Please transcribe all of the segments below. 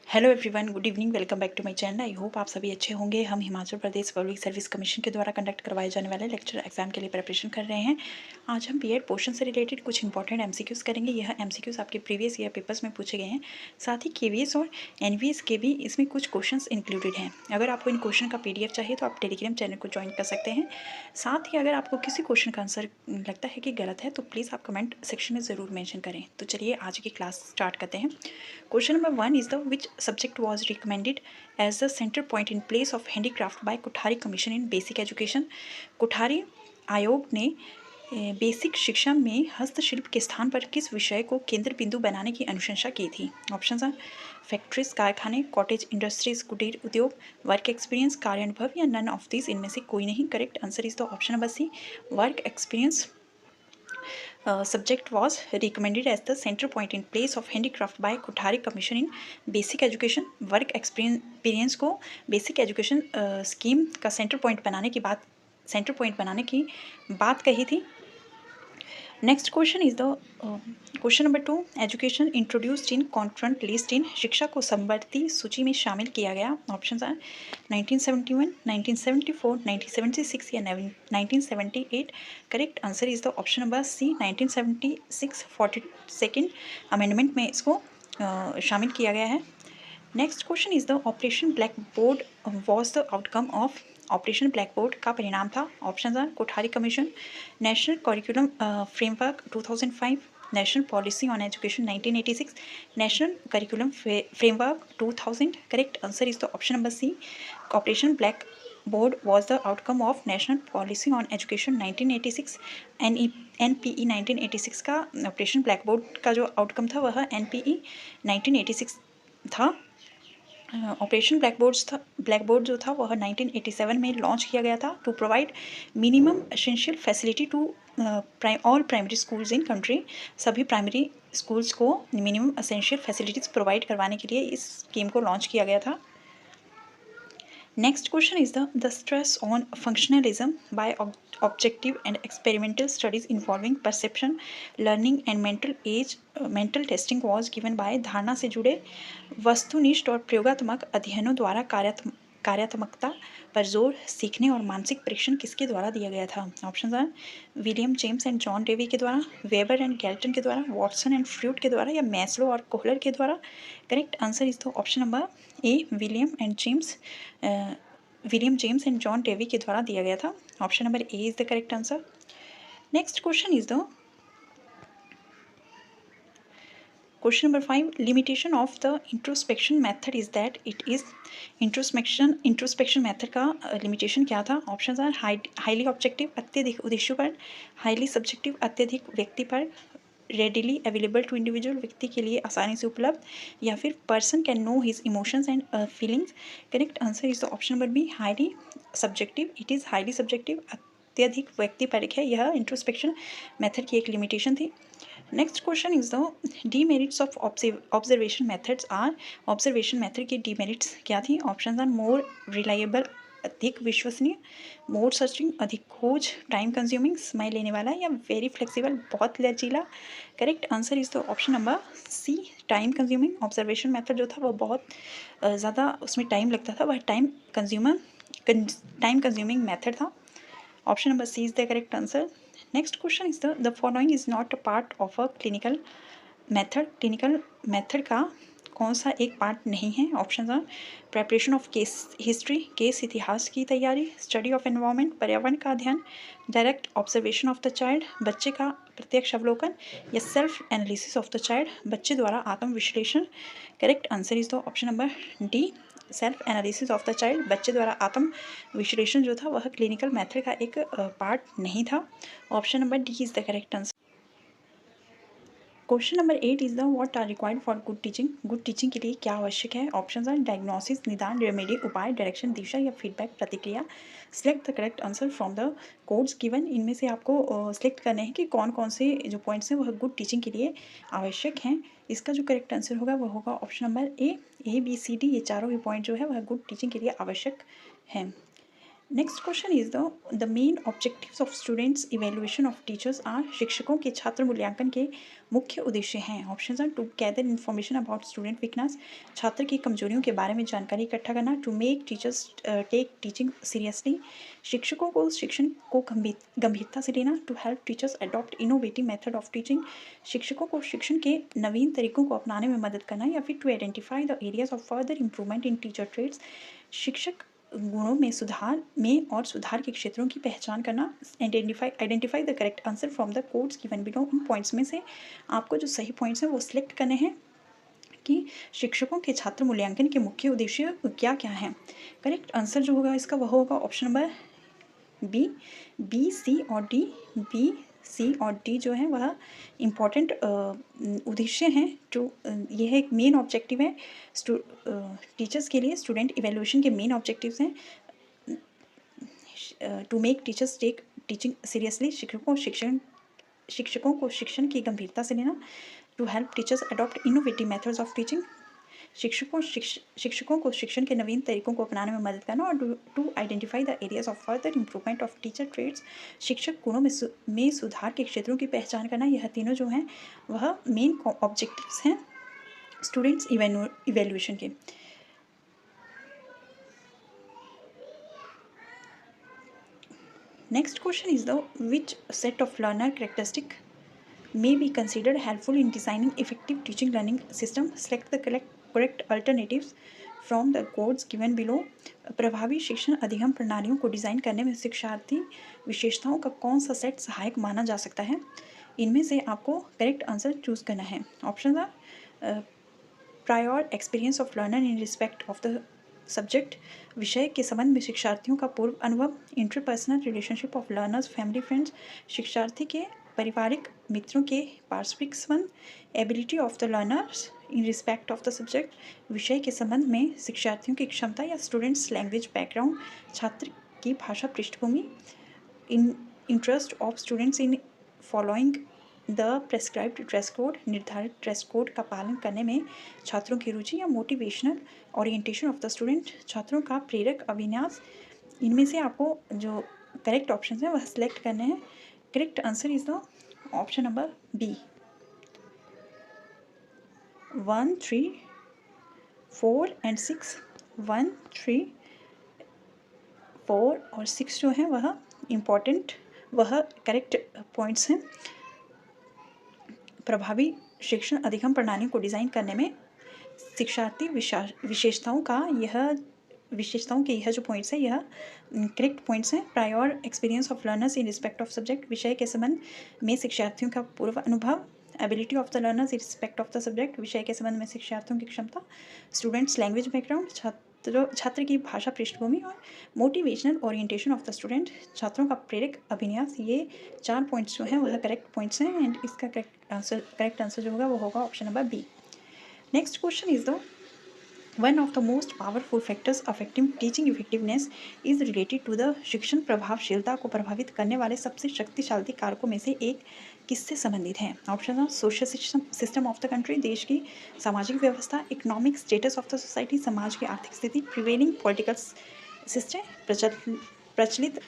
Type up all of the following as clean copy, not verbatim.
Hello everyone, good evening. Welcome back to my channel. I hope आप सभी अच्छे होंगे। हम Himachal Pradesh public service commission के द्वारा कंडक्ट करवाए जाने वाले लेक्चर एग्जाम के लिए प्रिपरेशन कर रहे हैं। आज हम बीएड पोर्शन से रिलेटेड कुछ इंपॉर्टेंट एमसीक्यूज़ करेंगे। यह एमसीक्यूज़ आपके प्रीवियस ईयर पेपर्स में पूछे गए हैं। साथ ही केवीएस और एनवीएस के भी इसमें कुछ क्वेश्चंस इंक्लूडेड हैं। अगर आपको इन क्वेश्चन का पीडीएफ चाहिए तो आप टेलीग्राम चैनल को ज्वाइन कर सकते हैं। साथ ही अगर आपको किसी क्वेश्चन का आंसर लगता है कि गलत है तो प्लीज़ आप कमेंट सेक्शन में ज़रूर मैंशन करें। तो चलिए आज की क्लास स्टार्ट करते हैं। Question number 1 is the which subject was recommended as the center point in place of handicraft by Kothari commission in basic education. Kothari आयोग ने बेसिक शिक्षा में हस्तशिल्प के स्थान पर किस विषय को केंद्र बिंदु बनाने की अनुशंसा की थी? ऑप्शन आर फैक्ट्रीज कारखाने, कॉटेज इंडस्ट्रीज कुटीर उद्योग, वर्क एक्सपीरियंस कार्यानुभव या नन ऑफ दिस इनमें से कोई नहीं। Correct answer is the option number C, work experience subject was recommended as the center point in place of handicraft by Kothari commission in basic education. Work experience को basic education scheme का centre point बनाने की बात कही थी। Next question is the question number 2, education introduced in concurrent list in, शिक्षा को समवर्ती सूची में शामिल किया गया। ऑप्शन आर 1971, 1974, 1976 या 1978। Correct answer is the option number C, 1976। 42nd amendment में इसको शामिल किया गया है। Next question is the operation blackboard was the outcome of. Operation blackboard का परिणाम था। Option are Kothari commission, national curriculum framework 2005, national policy on education 1986, national curriculum framework 2000। Correct answer is the option number C, operation blackboard was the outcome of national policy on education 1986। NPE 1986 का operation blackboard का जो outcome था वह NPE 1986 था। Operation black board जो था वह 1987 में लॉन्च किया गया था to provide minimum essential facility to all primary schools in country. सभी प्राइमरी स्कूल्स को मिनिमम एसेंशियल फैसिलिटीज़ प्रोवाइड करवाने के लिए इस स्कीम को लॉन्च किया गया था। Next question is the stress on functionalism by objective and experimental studies involving perception, learning and mental testing was given by धारणा से जुड़े वस्तुनिष्ठ और प्रयोगात्मक अध्ययनों द्वारा कार्यात्मकता पर जोर, सीखने और मानसिक परीक्षण किसके द्वारा दिया गया था? Option are William James and John Dewey के द्वारा, वेबर एंड गैल्टन के द्वारा, वॉटसन एंड फ्रूट के द्वारा या मैस्लो और कोहलर के द्वारा। Correct answer is the option number A, William James and John Dewey के द्वारा दिया गया था। Option number A is the correct answer. Next question is the question number 5, limitation of the introspection method is that it is. Introspection method का limitation क्या था? Option are highly objective अत्यधिक उद्देश्यों पर, हाईली सब्जेक्टिव अत्यधिक व्यक्ति पर, readily available to individual व्यक्ति के लिए आसानी से उपलब्ध, या फिर person can know his emotions and feelings. Correct answer is the option number B, highly subjective. It is highly subjective, अत्यधिक व्यक्ति परक है। यह इंट्रोस्पेक्शन मेथड की एक लिमिटेशन थी। Next question is the demerits of observation methods are. Observation method की demerits क्या थी? ऑप्शन आर मोर रिलायबल अधिक विश्वसनीय, मोर सर्चिंग अधिक खोज, टाइम कंज्यूमिंग समय लेने वाला, या वेरी फ्लेक्सिबल बहुत लचीला। Correct answer is the option number C, time consuming. Observation method जो था वो बहुत ज़्यादा उसमें टाइम लगता था, वह टाइम कंज्यूमिंग मेथड था। Option number C is the correct answer. Next question is the following is not a part of a clinical method. Clinical method का कौन सा एक पार्ट नहीं है? Option are preparation of case history, case इतिहास की तैयारी, स्टडी ऑफ एनवायरनमेंट पर्यावरण का अध्ययन, direct observation of the child बच्चे का प्रत्यक्ष अवलोकन, या self analysis of the child बच्चे द्वारा आत्म विश्लेषण। Correct answer is the option number D, self analysis of the child बच्चे द्वारा आत्म विश्लेषण जो था वह क्लिनिकल मेथड का एक पार्ट नहीं था। Option number D is the correct answer. Question number 8 is the what are required for good teaching. Good teaching के लिए क्या आवश्यक है? ऑप्शन आर डायग्नोसिस निदान, रेमेडी उपाय, डायरेक्शन दिशा, या फीडबैक प्रतिक्रिया। Select the correct answer from the codes given. इनमें से आपको सिलेक्ट करने हैं कि कौन कौन से जो पॉइंट्स हैं वह गुड टीचिंग के लिए आवश्यक हैं। इसका जो करेक्ट आंसर होगा वह होगा option number A, B C D, ये चारों ही पॉइंट जो है वह गुड टीचिंग के लिए आवश्यक हैं। Next question is the main objectives of students evaluation of teachers are. शिक्षकों के छात्र मूल्यांकन के मुख्य उद्देश्य हैं। Option are to gather information about student weakness, छात्र की कमजोरियों के बारे में जानकारी इकट्ठा करना। To make teachers take teaching seriously, शिक्षकों को शिक्षण को गंभीरता से लेना। To help teachers adopt innovative method of teaching, शिक्षकों को शिक्षण के नवीन तरीकों को अपनाने में मदद करना। या फिर to identify the areas of further improvement in teacher traits, शिक्षक गुणों में सुधार के क्षेत्रों की पहचान करना। Identify the correct answer from the codes given below. इन पॉइंट्स में से आपको जो सही पॉइंट्स हैं वो सिलेक्ट करने हैं कि शिक्षकों के छात्र मूल्यांकन के मुख्य उद्देश्य क्या क्या हैं। करेक्ट आंसर जो होगा इसका वह होगा ऑप्शन नंबर बी, सी और डी। बी, सी और डी जो है वह इम्पॉर्टेंट उद्देश्य हैं। जो यह एक मेन ऑब्जेक्टिव है टीचर्स के लिए। स्टूडेंट इवेल्युएशन के मेन ऑब्जेक्टिव्स हैं to make teachers take teaching seriously, शिक्षकों को शिक्षण की गंभीरता से लेना। To help teachers adopt innovative methods of teaching, शिक्षकों को शिक्षण के नवीन तरीकों को अपनाने में मदद करना। और to identify the areas of further improvement of teacher traits, शिक्षक गुणों में सुधार के क्षेत्रों की पहचान करना। यह तीनों जो हैं वह मेन ऑब्जेक्टिव्स हैं स्टूडेंट्स इवेल्युएशन के। Next question is the which set of learner characteristic may be considered helpful in designing effective teaching learning system. Select the correct alternatives from the codes given below. प्रभावी शिक्षण अधिगम प्रणालियों को design करने में शिक्षार्थी विशेषताओं का कौन सा सेट सहायक माना जा सकता है। इनमें से आपको करेक्ट आंसर चूज करना है। Option are prior experience of learner in respect of the subject, विषय के संबंध में शिक्षार्थियों का पूर्व अनुभव। Interpersonal relationship of learners family friends, शिक्षार्थी के पारिवारिक मित्रों के पार्श्विक संबंध। Ability of the learners in respect of the subject, विषय के संबंध में शिक्षार्थियों की क्षमता या स्टूडेंट्स लैंग्वेज बैकग्राउंड, छात्र की भाषा पृष्ठभूमि। Interest of students in following the prescribed dress code, निर्धारित ड्रेस कोड का पालन करने में छात्रों की रुचि। या motivational orientation of the student, छात्रों का प्रेरक अभिन्यास। इनमें से आपको जो करेक्ट ऑप्शन है वह सिलेक्ट करने हैं। Correct answer is the option number B. 1, 3, 4 and 6, 1, 3, 4 और 6 जो है वह इम्पॉर्टेंट वह करेक्ट पॉइंट्स हैं। प्रभावी शिक्षण अधिगम प्रणालियों को डिज़ाइन करने में शिक्षार्थी विशेषताओं के यह जो पॉइंट्स हैं यह करेक्ट पॉइंट्स हैं। Prior experience of learners in respect of subject, विषय के संबंध में शिक्षार्थियों का पूर्व अनुभव। Ability of the learners in respect of the subject, विषय के संबंध में शिक्षार्थियों की क्षमता। स्टूडेंट्स लैंग्वेज बैकग्राउंड, छात्र की भाषा पृष्ठभूमि। और motivational orientation of the student, छात्रों का प्रेरक अभिन्यास। ये 4 पॉइंट्स जो हैं वह करेक्ट पॉइंट्स हैं एंड इसका करेक्ट आंसर जो होगा वो होगा option number B. Next question is the one of the most powerful factors affecting teaching effectiveness is related to the, शिक्षण प्रभावशीलता को प्रभावित करने वाले सबसे शक्तिशाली कारकों में से एक किससे संबंधित है। ऑप्शन है social system of the country, देश की सामाजिक व्यवस्था। Economic status of the society, समाज की आर्थिक स्थिति। प्रिवेलिंग पॉलिटिकल सिस्टम, प्रचलित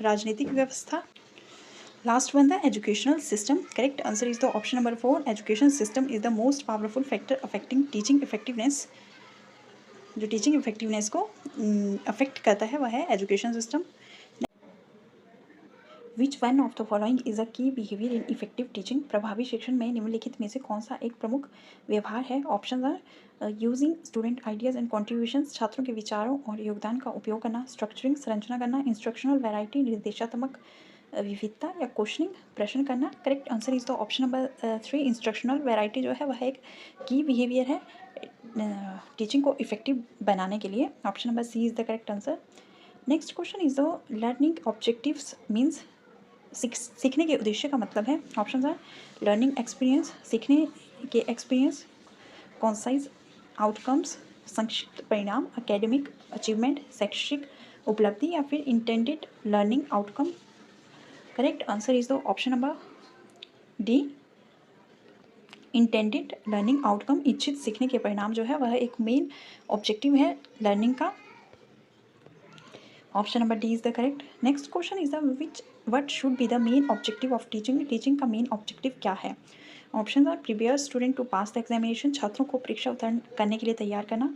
राजनीतिक व्यवस्था। Last one the educational system. Correct answer is the option number 4। Education system is the most powerful factor affecting teaching effectiveness. जो टीचिंग इफेक्टिवनेस को affect करता है वह है education system. Which one of the following is a की behaviour in effective teaching, प्रभावी शिक्षण में निम्नलिखित में से कौन सा एक प्रमुख व्यवहार है। Option are using student ideas and contributions, छात्रों के विचारों और योगदान का उपयोग करना। स्ट्रक्चरिंग, संरचना करना। इंस्ट्रक्शनल वैरायटी, निर्देशात्मक विविधता। या क्वेश्चनिंग, प्रश्न करना। Correct answer is the option number 3। Instructional variety जो है वह एक की बिहेवियर है टीचिंग को इफेक्टिव बनाने के लिए। Option number C is the correct answer. Next question is the learning objectives means, सीखने के उद्देश्य का मतलब है। ऑप्शन आर लर्निंग एक्सपीरियंस, सीखने के एक्सपीरियंस। कॉन्साइज आउटकम्स, संक्षिप्त परिणाम। एकेडमिक अचीवमेंट, शैक्षिक उपलब्धि। या फिर intended learning outcome. Correct answer is the option number D, intended learning outcome. इच्छित सीखने के परिणाम जो है वह एक मेन ऑब्जेक्टिव है लर्निंग का। Option number D is the correct. Next question is the which what should be the main objective of teaching. Teaching का मेन ऑब्जेक्टिव क्या है? Option are prepare student to pass the examination, छात्रों को परीक्षा उत्तीर्ण करने के लिए तैयार करना।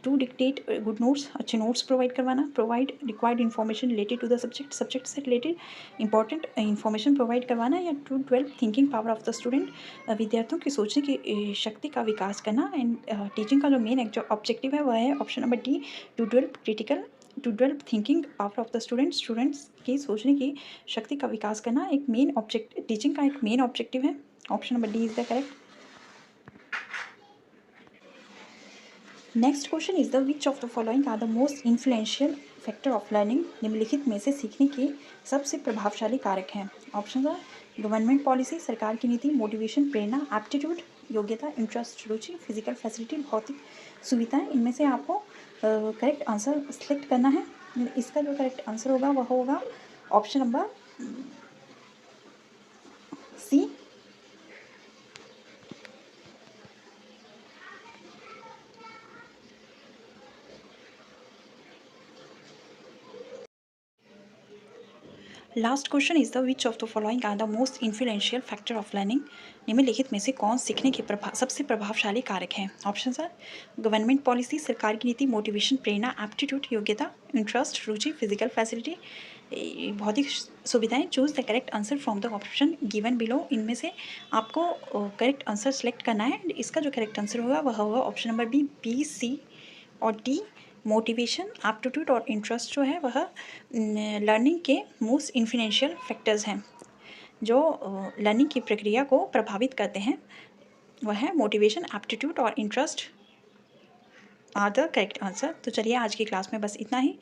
टू डिक्टेट गुड नोट्स, अच्छे नोट्स प्रोवाइड करवाना। Provide required information related to the subject, subject से रिलेटेड इंपॉर्टेंट इन्फॉर्मेशन प्रोवाइड करवाना। या to develop thinking power of the student, विद्यार्थियों की सोचने की शक्ति का विकास करना। एंड टीचिंग का जो मेन ऑब्जेक्टिव है वह है option number D, to develop thinking power of the students की सोचने की शक्ति का विकास करना एक मेन ऑब्जेक्ट, टीचिंग का एक मेन ऑब्जेक्टिव है। Option number D is the correct. Next question is the which of the following are the most influential factor of learning. निम्नलिखित में से सीखने के सबसे प्रभावशाली कारक हैं। ऑप्शन आर गवर्नमेंट पॉलिसी, सरकार की नीति, मोटिवेशन प्रेरणा, एप्टीट्यूड योग्यता, इंटरेस्ट रुचि, फिजिकल फैसिलिटी भौतिक सुविधाएं। इनमें से आपको करेक्ट आंसर सेलेक्ट करना है। इसका जो करेक्ट आंसर होगा वह होगा option number C. Last question is the which of the following are the most influential factor of learning. निम्नलिखित में से कौन सीखने के सबसे प्रभावशाली कारक हैं? ऑप्शन आर गवर्नमेंट पॉलिसी, सरकार की नीति, मोटिवेशन प्रेरणा, एप्टीट्यूड योग्यता, इंटरेस्ट रुचि, फिजिकल फैसिलिटी भौतिक सुविधाएं। Choose the correct answer from the option given below. इनमें से आपको करेक्ट आंसर सेलेक्ट करना है। इसका जो करेक्ट आंसर होगा वह होगा ऑप्शन नंबर बी, सी और डी। मोटिवेशन, एप्टीट्यूड और इंटरेस्ट जो है वह लर्निंग के मोस्ट इन्फ्लुएंशियल फैक्टर्स हैं जो लर्निंग की प्रक्रिया को प्रभावित करते हैं। वह है मोटिवेशन, एप्टीट्यूड और interest are the correct answer. तो चलिए आज की क्लास में बस इतना ही।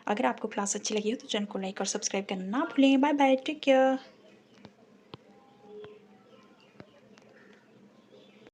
अगर आपको क्लास अच्छी लगी हो तो चैनल को लाइक और सब्सक्राइब करना ना भूलें। Bye bye, take care.